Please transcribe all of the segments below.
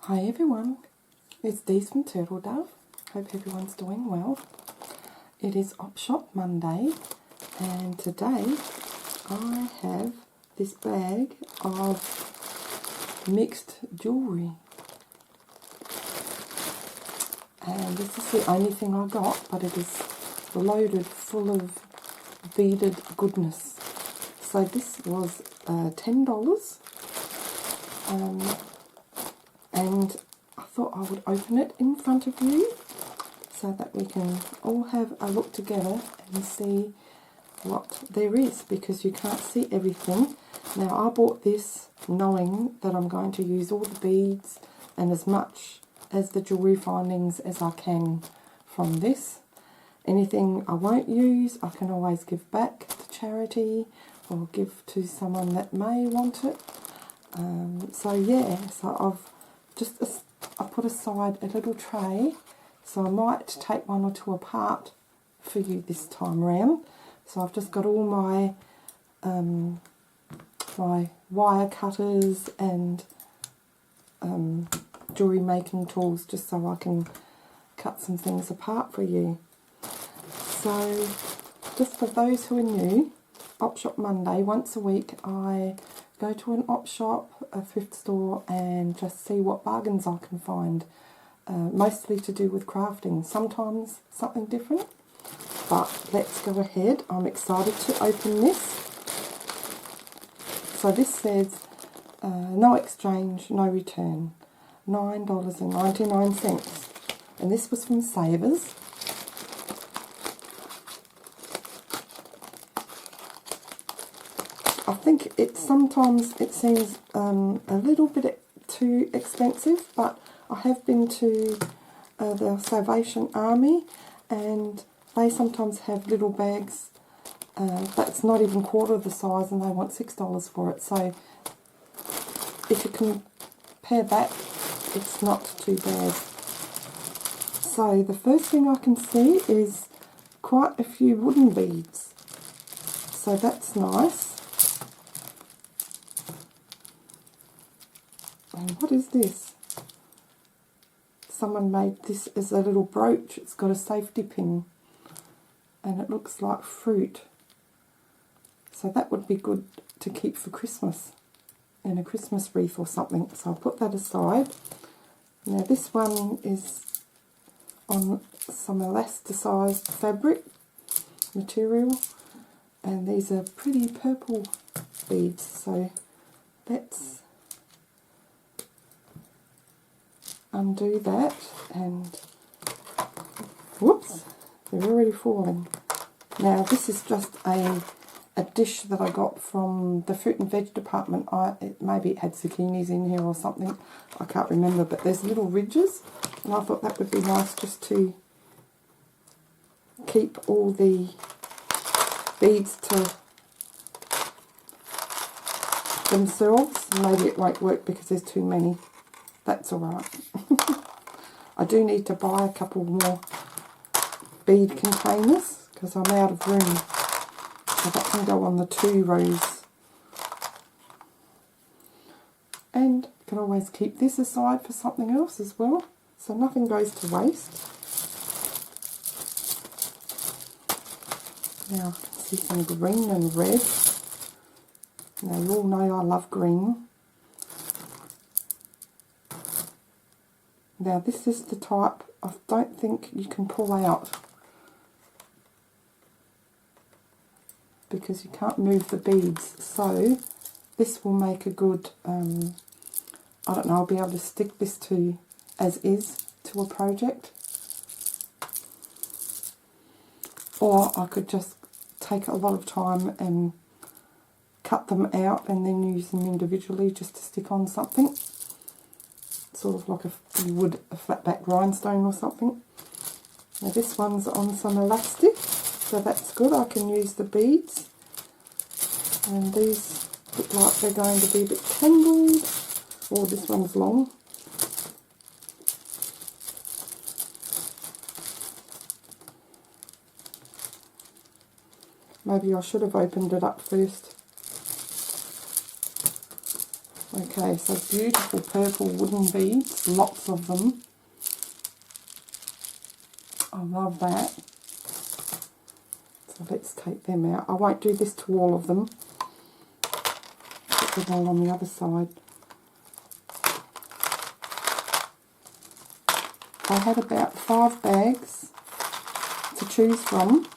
Hi everyone, it's Dee from Turtle Dove. Hope everyone's doing well. It is Op Shop Monday and today I have this bag of mixed jewellery. And this is the only thing I got, but it is loaded full of beaded goodness. So this was $10. And I thought I would open it in front of you so that we can all have a look together and see what there is, because you can't see everything. Now I bought this knowing that I'm going to use all the beads and as much as the jewellery findings as I can from this. Anything I won't use I can always give back to charity or give to someone that may want it. So I put aside a little tray, so I might take one or two apart for you this time round. So I've just got all my my wire cutters and jewellery making tools, just so I can cut some things apart for you. So just for those who are new, Op Shop Monday, once a week I go to an op shop, a thrift store, and just see what bargains I can find. Mostly to do with crafting, sometimes something different. But let's go ahead. I'm excited to open this. So this says no exchange, no return, $9.99. And this was from Savers. I think sometimes it seems a little bit too expensive, but I have been to the Salvation Army and they sometimes have little bags that's not even quarter of the size and they want $6 for it. So if you compare that, it's not too bad. So the first thing I can see is quite a few wooden beads. So that's nice. And what is this? Someone made this as a little brooch. It's got a safety pin and it looks like fruit. So that would be good to keep for Christmas in a Christmas wreath or something. So I'll put that aside. Now this one is on some elasticized fabric material and these are pretty purple beads. So let's undo that, and whoops, they're already falling. Now this is just a dish that I got from the fruit and veg department. Maybe it had zucchinis in here or something, I can't remember, but there's little ridges and I thought that would be nice just to keep all the beads to themselves. Maybe it won't work because there's too many. That's alright. I do need to buy a couple more bead containers because I'm out of room. So that can go on the 2 rows. And you can always keep this aside for something else as well. So nothing goes to waste. Now I can see some green and red. Now you all know I love green. Now this is the type I don't think you can pull out because you can't move the beads. So this will make a good, I don't know, I'll be able to stick this to as is to a project. Or I could just take a lot of time and cut them out and then use them individually just to stick on something. Sort of like you would a flat back rhinestone or something. Now this one's on some elastic, so that's good. I can use the beads. And these look like they're going to be a bit tangled. Oh, this one's long. Maybe I should have opened it up first. Okay, so beautiful purple wooden beads, lots of them. I love that. So let's take them out. I won't do this to all of them. Put them all on the other side. I had about 5 bags to choose from,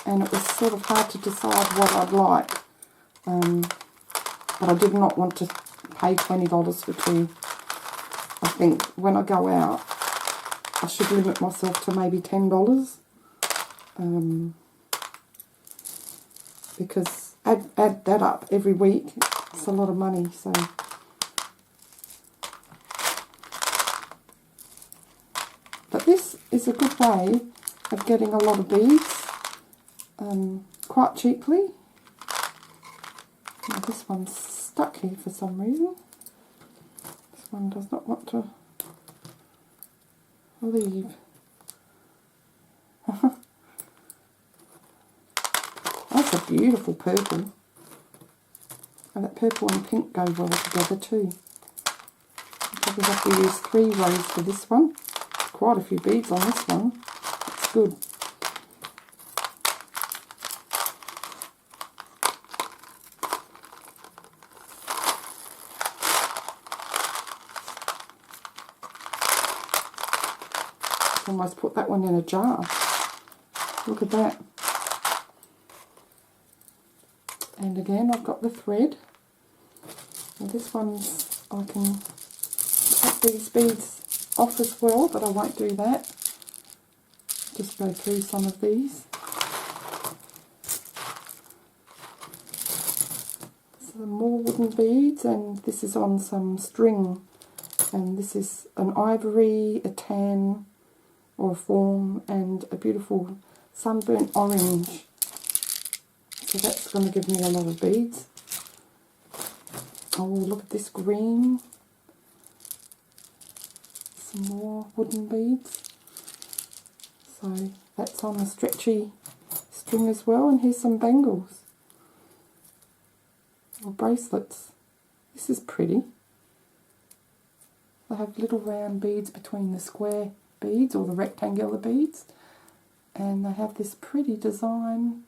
and it was sort of hard to decide what I'd like. But I did not want to pay $20 for 2. I think when I go out, I should limit myself to maybe $10. Because add that up every week, it's a lot of money. So but this is a good way of getting a lot of beads quite cheaply. Now this one's stuck here for some reason. This one does not want to leave. That's a beautiful purple. And that purple and pink go well together too. I probably have to use 3 rows for this one. Quite a few beads on this one. It's good. Almost put that one in a jar. Look at that. And again, I've got the thread. And this one's, I can take these beads off as well, but I won't do that. Just go through some of these. Some more wooden beads, and this is on some string. And this is an ivory, a tan, or a fawn, and a beautiful sunburnt orange. So that's going to give me a lot of beads. Oh, look at this green. Some more wooden beads. So that's on a stretchy string as well. And here's some bangles. Or bracelets. This is pretty. They have little round beads between the square beads or the rectangular beads. And they have this pretty design.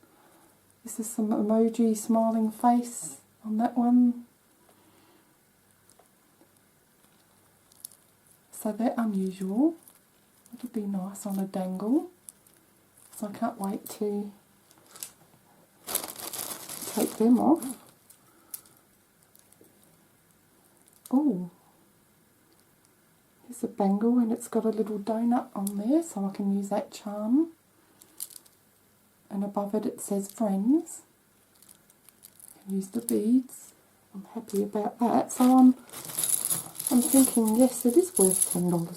This is some emoji smiling face on that one. So they're unusual. It would be nice on a dangle. So I can't wait to take them off. Oh, here's a bangle and it's got a little donut on there, so I can use that charm. And above it it says friends. I can use the beads. I'm happy about that. So I'm thinking, yes, it is worth $10.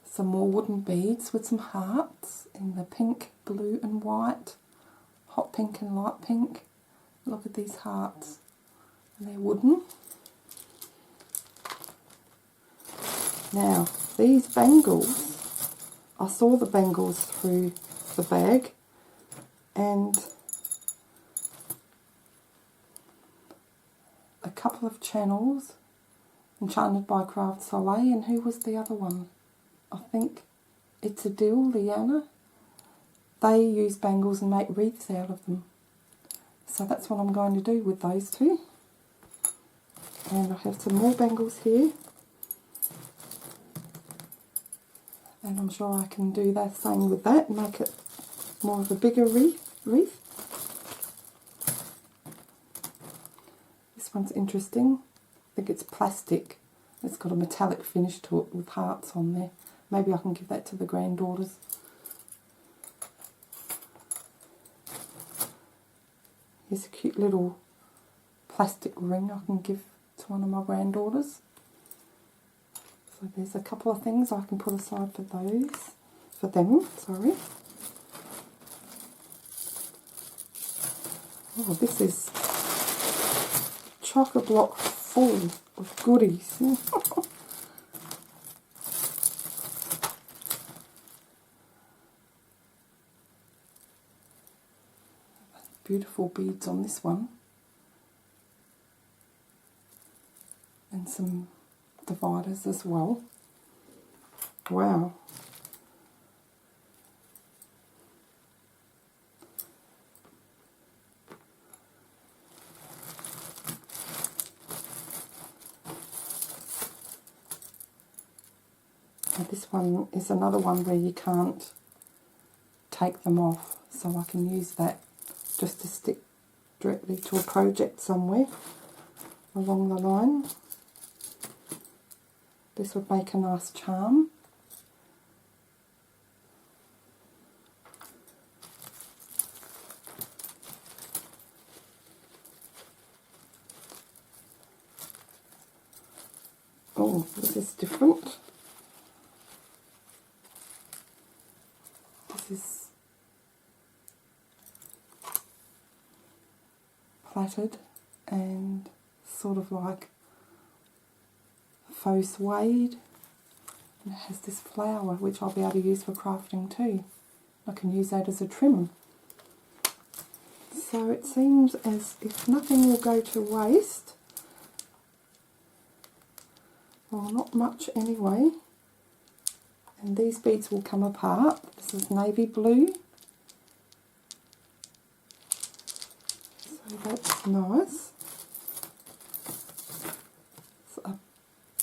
Some more wooden beads with some hearts in the pink, blue and white, hot pink and light pink. Look at these hearts. And they're wooden. Now, these bangles, I saw the bangles through the bag, and a couple of channels, Enchanted by Craft Soleil, and who was the other one? I think it's Adele, Liana. They use bangles and make wreaths out of them. So that's what I'm going to do with those two. And I have some more bangles here. And I'm sure I can do the same with that and make it more of a bigger wreath. This one's interesting. I think it's plastic. It's got a metallic finish to it with hearts on there. Maybe I can give that to the granddaughters. Here's a cute little plastic ring I can give to one of my granddaughters. So there's a couple of things I can put aside for those, for them, sorry. Oh, this is chock-a-block full of goodies. Beautiful beads on this one. and some dividers as well. Wow. And this one is another one where you can't take them off, so I can use that just to stick directly to a project somewhere along the line. This would make a nice charm. Oh, this is different. This is plaited and sort of like faux suede, and it has this flower which I'll be able to use for crafting too. I can use that as a trim. So it seems as if nothing will go to waste. Well, not much anyway. And these beads will come apart. This is navy blue. So that's nice. So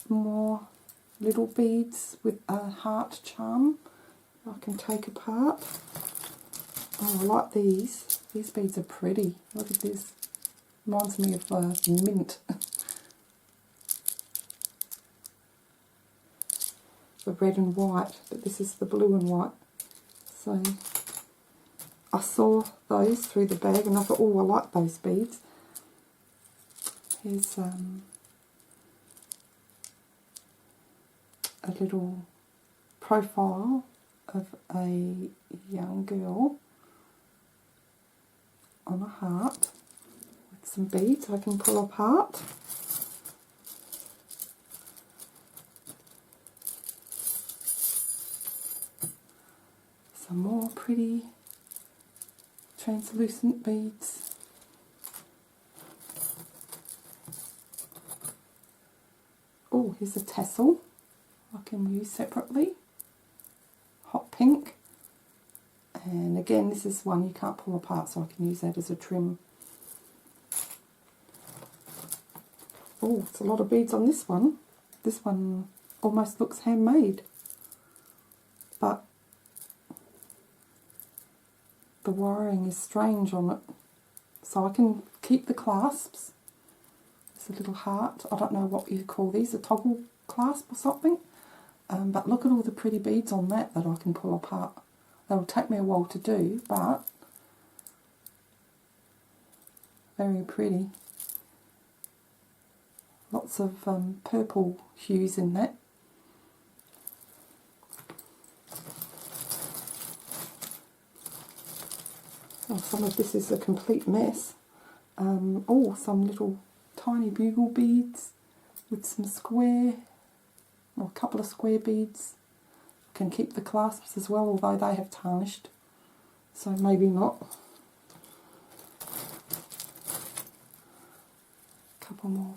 more little beads with a heart charm I can take apart. Oh, I like these. These beads are pretty. Look at this. Reminds me of mint. The red and white, but this is the blue and white. So I saw those through the bag and I thought, oh, I like those beads. Here's a little profile of a young girl on a heart with some beads I can pull apart. Some more pretty translucent beads. Oh, here's a tassel I can use separately. Hot pink. And again, this is one you can't pull apart, so I can use that as a trim. Oh, it's a lot of beads on this one. This one almost looks handmade. But the wiring is strange on it. So I can keep the clasps. It's a little heart. I don't know what you call these, a toggle clasp or something. But look at all the pretty beads on that I can pull apart. That'll take me a while to do, but very pretty. Lots of purple hues in that. Oh, some of this is a complete mess. Oh, some little tiny bugle beads with some square, or a couple of square beads. Can keep the clasps as well, although they have tarnished, so maybe not. A couple more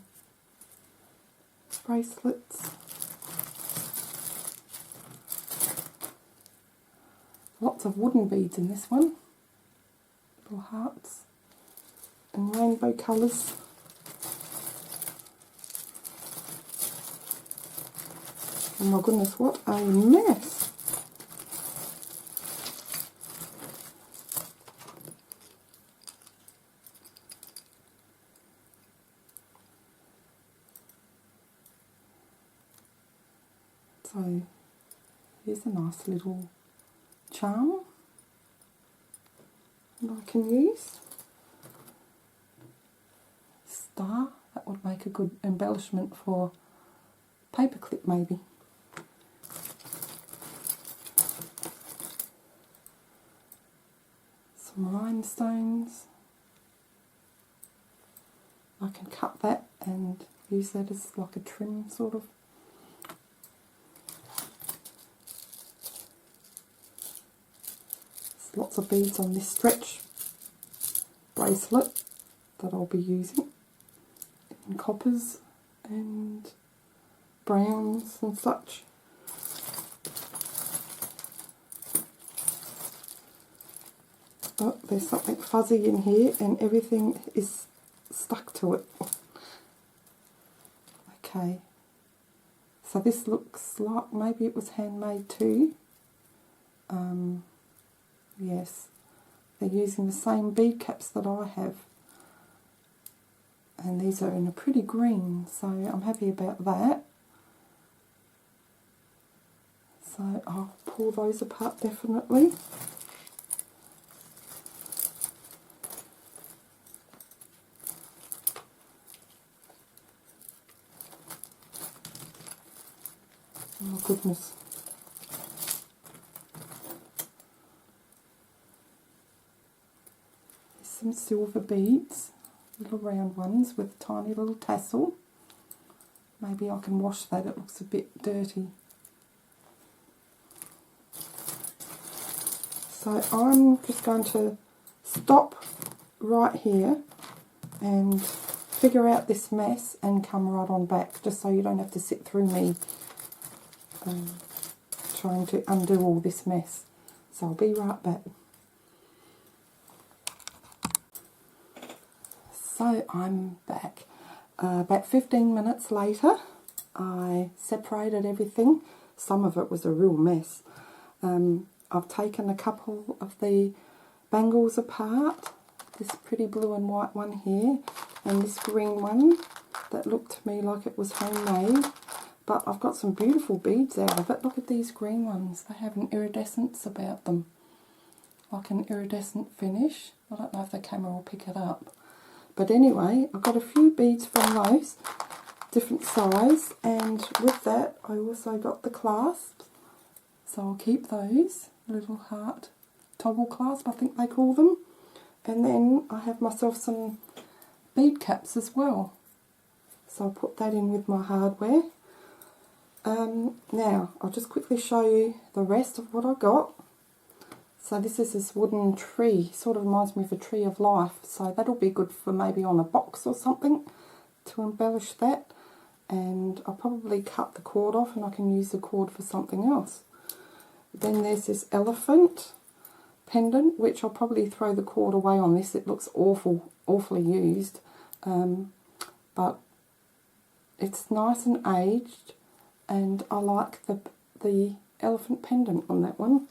bracelets. Lots of wooden beads in this one. Little hearts and rainbow colours. Oh my goodness, what a mess! So here's a nice little charm that I can use. Star, that would make a good embellishment for paperclip maybe. Some rhinestones. I can cut that and use that as like a trim sort of. There's lots of beads on this stretch bracelet that I'll be using in coppers and browns and such. Oh, there's something fuzzy in here and everything is stuck to it. Okay, so this looks like maybe it was handmade too. Yes, they're using the same bead caps that I have. And these are in a pretty green, so I'm happy about that. So I'll pull those apart definitely. Oh goodness. There's some silver beads, little round ones with tiny little tassel. Maybe I can wash that, it looks a bit dirty. So I'm just going to stop right here and figure out this mess and come right on back, just so you don't have to sit through me trying to undo all this mess. So I'll be right back. So I'm back. About 15 minutes later, I separated everything. Some of it was a real mess. I've taken a couple of the bangles apart. This pretty blue and white one here, and this green one that looked to me like it was homemade. But I've got some beautiful beads out of it. Look at these green ones. They have an iridescence about them. Like an iridescent finish. I don't know if the camera will pick it up. But anyway, I've got a few beads from those, different size. And with that, I also got the clasps. So I'll keep those. Little heart toggle clasp, I think they call them. And then I have myself some bead caps as well. So I'll put that in with my hardware. Now, I'll just quickly show you the rest of what I got. So this is this wooden tree, sort of reminds me of a tree of life. So that'll be good for maybe on a box or something to embellish that. And I'll probably cut the cord off and I can use the cord for something else. Then there's this elephant pendant, which I'll probably throw the cord away on this. It looks awfully used. But it's nice and aged. And I like the elephant pendant on that one.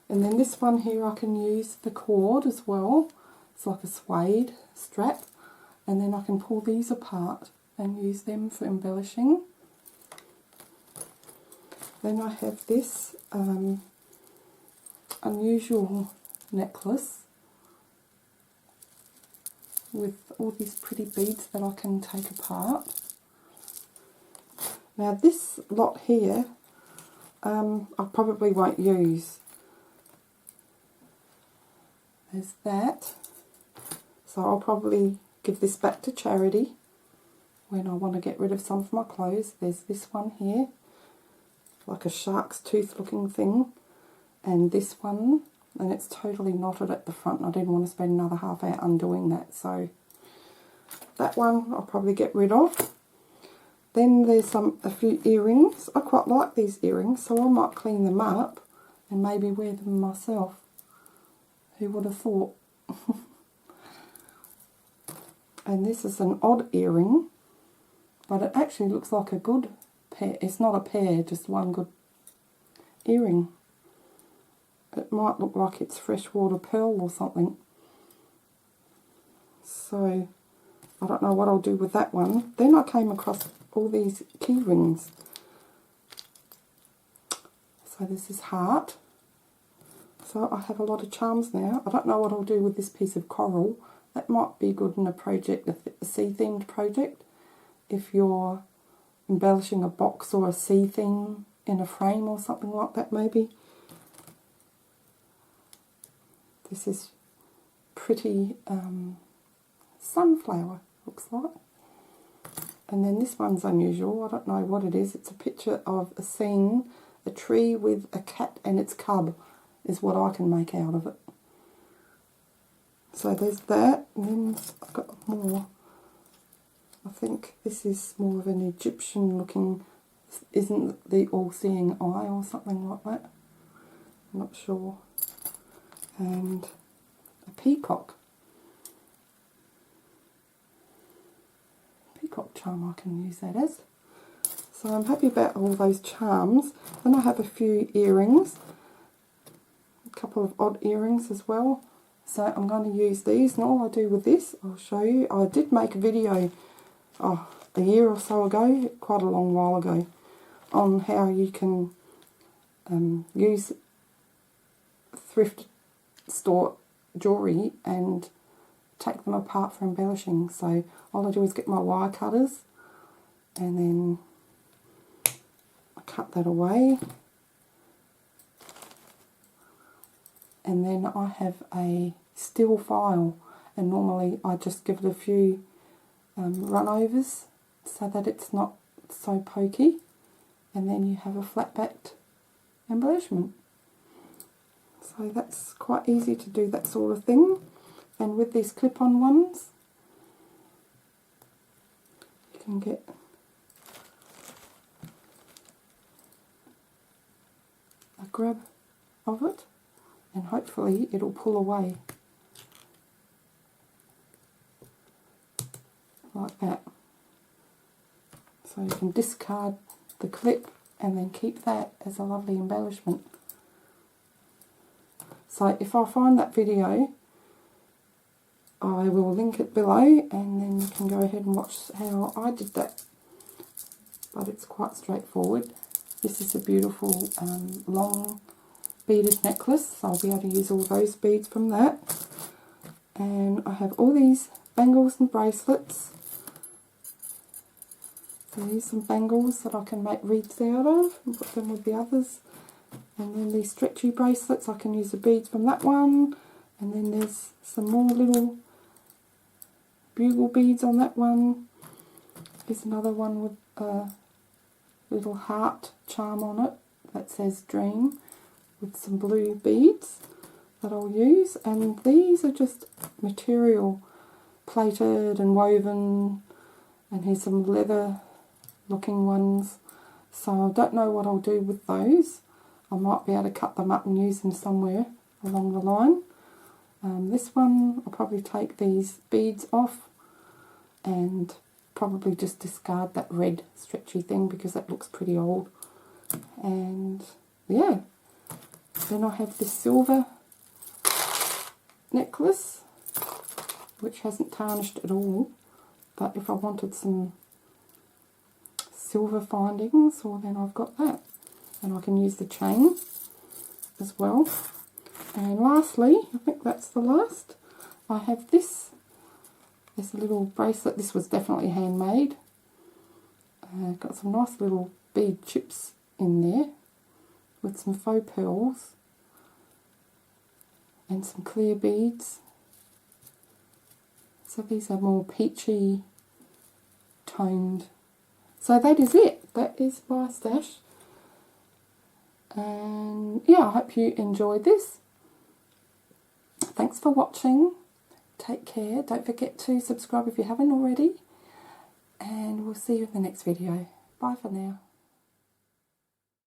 And then this one here, I can use the cord as well. It's like a suede strap. And then I can pull these apart and use them for embellishing. Then I have this unusual necklace with all these pretty beads that I can take apart. Now this lot here, I probably won't use. There's that. So I'll probably give this back to charity when I want to get rid of some of my clothes. There's this one here, like a shark's tooth looking thing. And this one, and it's totally knotted at the front. And I didn't want to spend another half hour undoing that. So that one I'll probably get rid of. Then there's a few earrings. I quite like these earrings, so I might clean them up and maybe wear them myself. Who would have thought? And this is an odd earring, but it actually looks like a good pair. It's not a pair, just one good earring. It might look like it's freshwater pearl or something. So I don't know what I'll do with that one. Then I came across all these key rings. So this is heart. So I have a lot of charms now. I don't know what I'll do with this piece of coral. That might be good in a project, a sea-themed project. If you're embellishing a box or a sea thing in a frame or something like that maybe. This is pretty sunflower, looks like. And then this one's unusual. I don't know what it is. It's a picture of a scene, a tree with a cat and its cub is what I can make out of it. So there's that, and then I've got more. I think this is more of an Egyptian looking, isn't the all-seeing eye or something like that? I'm not sure. And a peacock. Peacock charm I can use that as. So I'm happy about all those charms. Then I have a few earrings. A couple of odd earrings as well. So I'm going to use these, and all I do with this, I'll show you. I did make a video a year or so ago, quite a long while ago, on how you can use thrift store jewellery and take them apart for embellishing. So all I do is get my wire cutters and then I cut that away, and then I have a steel file, and normally I just give it a few run-overs so that it's not so pokey, and then you have a flat-backed embellishment. So that's quite easy to do that sort of thing. And with these clip-on ones, you can get a grab of it, and hopefully it'll pull away like that. So you can discard the clip and then keep that as a lovely embellishment. So if I find that video, I will link it below, and then you can go ahead and watch how I did that. But it's quite straightforward. This is a beautiful long beaded necklace, so I'll be able to use all those beads from that. And I have all these bangles and bracelets. So here's some bangles that I can make wreaths out of and put them with the others. And then these stretchy bracelets, I can use the beads from that one. And then there's some more little bugle beads on that one. Here's another one with a little heart charm on it that says dream, with some blue beads that I'll use. And these are just material, plated and woven. And here's some leather looking ones. So I don't know what I'll do with those. I might be able to cut them up and use them somewhere along the line. This one, I'll probably take these beads off and probably just discard that red stretchy thing because that looks pretty old. And yeah, then I have this silver necklace, which hasn't tarnished at all, but if I wanted some silver findings, well, then I've got that. And I can use the chain as well. And lastly, I think that's the last, I have this. There's a little bracelet. This was definitely handmade. Got some nice little bead chips in there with some faux pearls and some clear beads. So these are more peachy toned. So that is it. That is my stash. And yeah, I hope you enjoyed this. Thanks for watching. Take care. Don't forget to subscribe if you haven't already. And we'll see you in the next video. Bye for now.